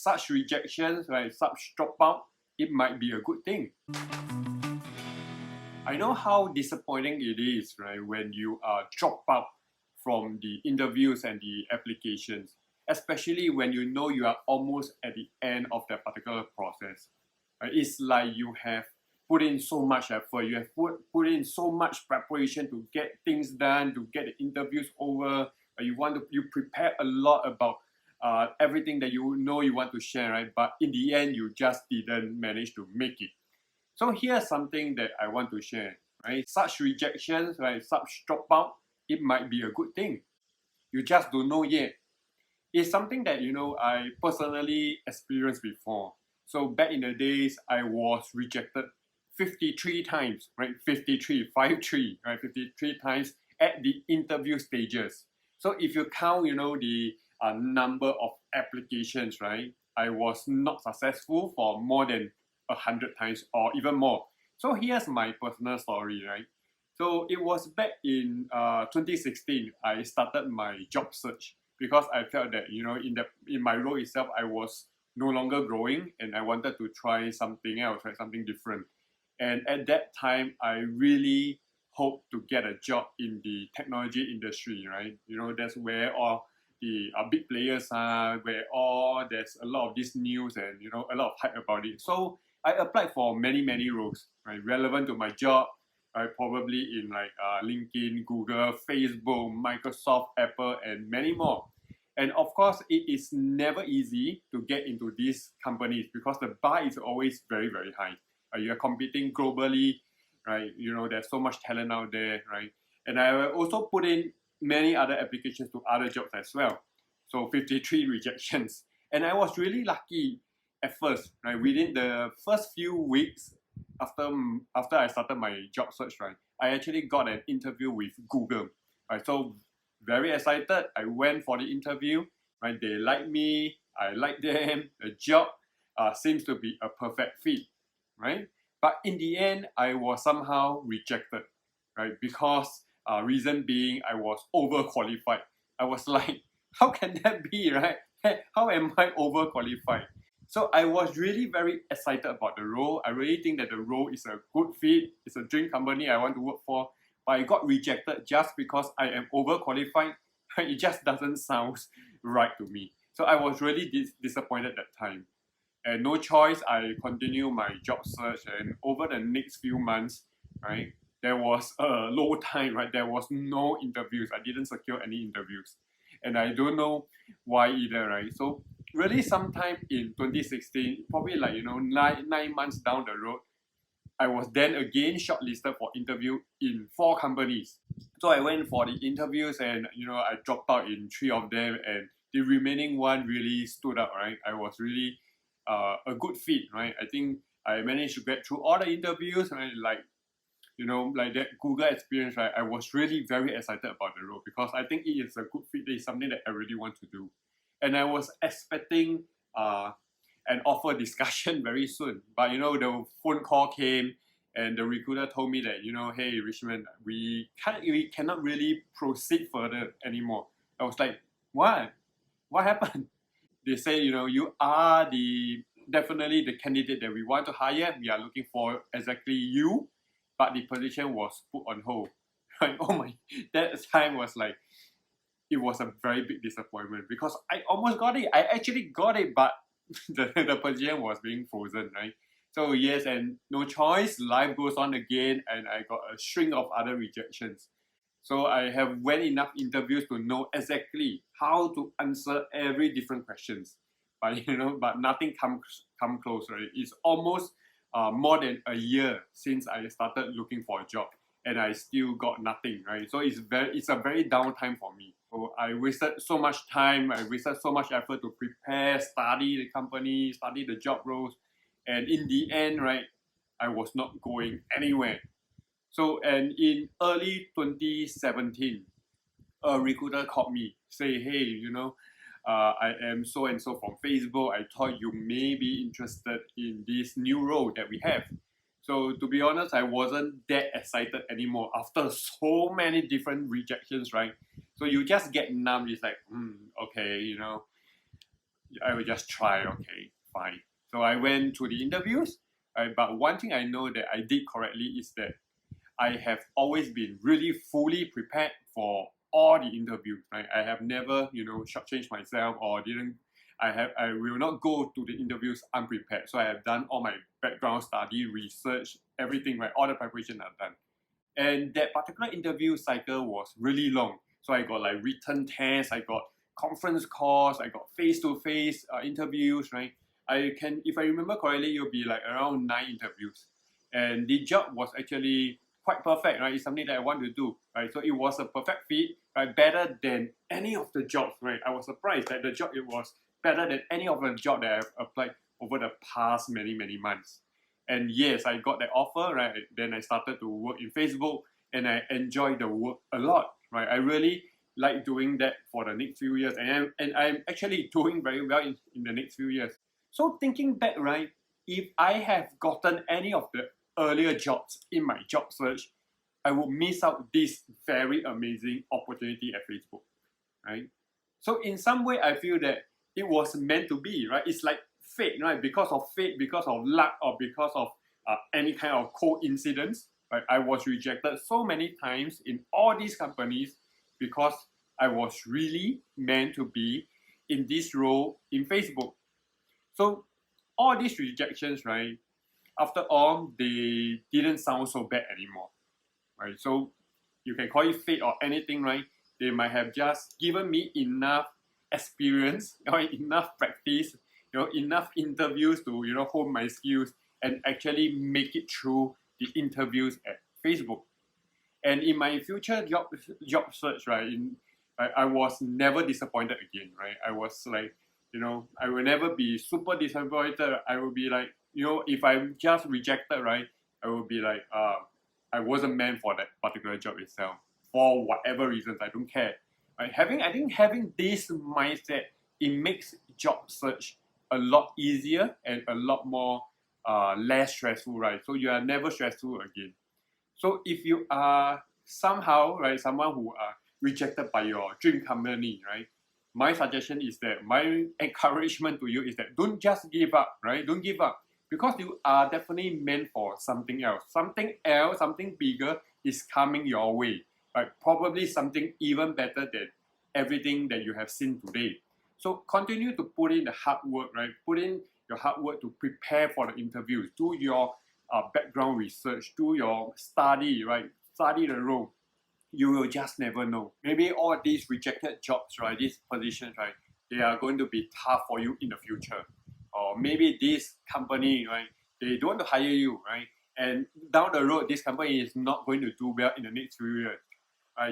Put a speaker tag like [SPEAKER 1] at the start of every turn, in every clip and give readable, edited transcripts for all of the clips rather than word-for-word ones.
[SPEAKER 1] such rejections, right, such dropout, it might be a good thing. I know how disappointing it is, right, when you are dropped out from the interviews and the applications, especially when you know you are almost at the end of that particular process. Right? It's like you have put in so much effort, you have put in so much preparation to get things done, to get the interviews over. You prepare a lot about everything that you know you want to share, right? But in the end, you just didn't manage to make it. So here's something that I want to share, right? Such rejections, right? Such dropout, it might be a good thing. You just don't know yet. It's something that I personally experienced before. So back in the days, I was rejected 53 times, right? 53, 53, right? 53 times at the interview stages. So if you count, the number of applications, right? I was not successful for more than 100 times or even more. So here's my personal story, right? So it was back in 2016, I started my job search because I felt that in my role itself, I was no longer growing and I wanted to try something else, right, something different. And at that time, I really hoped to get a job in the technology industry, right? That's where all the big players are, where all there's a lot of this news and a lot of hype about it. So I applied for many roles, right, relevant to my job, right, probably in like LinkedIn, Google, Facebook, Microsoft, Apple, and many more. And of course, it is never easy to get into these companies because the bar is always very high. You are competing globally, right? There's so much talent out there, right? And I also put in many other applications to other jobs as well. So 53 rejections. And I was really lucky at first, right? Within the first few weeks after I started my job search, right, I actually got an interview with Google. Right? So very excited. I went for the interview, right? They liked me, I liked them, the job seems to be a perfect fit, right? But in the end, I was somehow rejected, right? Because reason being, I was overqualified. I was like, how can that be, right? How am I overqualified? So I was really very excited about the role. I really think that the role is a good fit. It's a dream company I want to work for. But I got rejected just because I am overqualified. It just doesn't sound right to me. So I was really disappointed at that time. And no choice, I continued my job search. And over the next few months, right, there was a low time, right? There was no interviews. I didn't secure any interviews. And I don't know why either, right? So really sometime in 2016, probably like, nine months down the road, I was then again shortlisted for interview in 4 companies. So I went for the interviews and, I dropped out in 3 of them and the remaining one really stood out, right? I was really a good fit, right? I think I managed to get through all the interviews, right? Like that Google experience, right? I was really very excited about the role because I think it is a good fit. It's something that I really want to do. And I was expecting an offer discussion very soon. But the phone call came and the recruiter told me that, hey Richmond, we cannot really proceed further anymore. I was like, what? What happened? They say, you are definitely the candidate that we want to hire. We are looking for exactly you, but the position was put on hold. Right? Oh my, that time was like, it was a very big disappointment because I almost got it. I actually got it, but the position was being frozen, right? So yes, and no choice, life goes on again, and I got a string of other rejections. So I have well enough interviews to know exactly how to answer every different questions, but but nothing come close, right? It's almost more than a year since I started looking for a job, and I still got nothing, right? So it's a very downtime for me. So I wasted so much time, I wasted so much effort to prepare, study the company, study the job roles, and in the end, right, I was not going anywhere. So, and in early 2017, a recruiter called me, say, hey, I am so and so from Facebook. I thought you may be interested in this new role that we have. So to be honest, I wasn't that excited anymore after so many different rejections, right? So you just get numb. It's like, okay, I will just try, okay, fine. So I went to the interviews, right? But one thing I know that I did correctly is that I have always been really fully prepared for all the interviews, right? I have never, shortchanged myself or didn't. I will not go to the interviews unprepared. So I have done all my background study, research, everything, right? All the preparation I've done. And that particular interview cycle was really long. So I got like written tests, I got conference calls, I got face-to-face interviews, right? If I remember correctly, it'll be like around 9 interviews. And the job was actually quite perfect, right? It's something that I want to do, right? So it was a perfect fit, right? Better than any of the jobs, right? I was surprised that the job, it was better than any of the job that I've applied over the past many, many months. And yes, I got that offer, right? Then I started to work in Facebook and I enjoyed the work a lot, right? I really like doing that for the next few years, and I'm actually doing very well in the next few years. So thinking back, right, if I have gotten any of the earlier jobs in my job search, I would miss out this very amazing opportunity at Facebook, right? So in some way, I feel that it was meant to be, right? It's like fate, right? Because of fate, because of luck, or because of any kind of coincidence, right? I was rejected so many times in all these companies because I was really meant to be in this role in Facebook. So all these rejections, right? After all, they didn't sound so bad anymore, right? So you can call it fate or anything, right? They might have just given me enough experience or enough practice, enough interviews to hone my skills and actually make it through the interviews at Facebook. And in my future job search, right, I was never disappointed again, right? I was like, I will never be super disappointed. I will be like, if I'm just rejected, right, I will be like, I wasn't meant for that particular job itself for whatever reasons. I don't care. Right? I think having this mindset, it makes job search a lot easier and a lot more less stressful, right? So you are never stressful again. So if you are somehow, right, someone who are rejected by your dream company, right, my suggestion is that my encouragement to you is that don't just give up, right? Don't give up because you are definitely meant for something else. Something else, something bigger is coming your way, right? Probably something even better than everything that you have seen today. So continue to put in the hard work, right? Put in your hard work to prepare for the interviews. Do your background research, do your study, right? Study the role. You will just never know. Maybe all these rejected jobs, right? These positions, right? They are going to be tough for you in the future. Or maybe this company, right? They don't want to hire you, right? And down the road, this company is not going to do well in the next few years.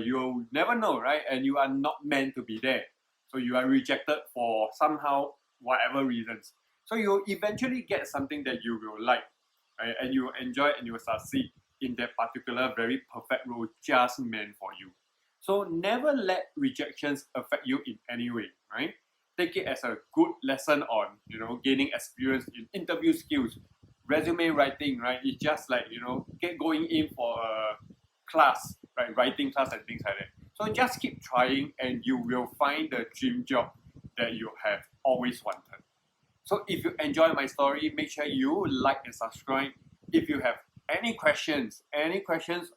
[SPEAKER 1] You'll never know, right? And you are not meant to be there. So you are rejected for somehow whatever reasons. So you'll eventually get something that you will like, right? And you will enjoy and you will succeed in that particular very perfect role just meant for you. So never let rejections affect you in any way, right? Take it as a good lesson on, gaining experience in interview skills, resume writing, right? It's just like, get going in for a class, right? Writing class and things like that. So just keep trying and you will find the dream job that you have always wanted. So if you enjoy my story, make sure you like and subscribe. If you have any questions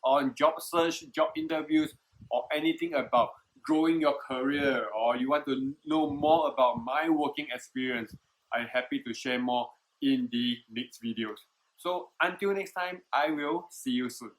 [SPEAKER 1] on job search, job interviews, or anything about growing your career, or you want to know more about my working experience, I'm happy to share more in the next videos. So until next time, I will see you soon.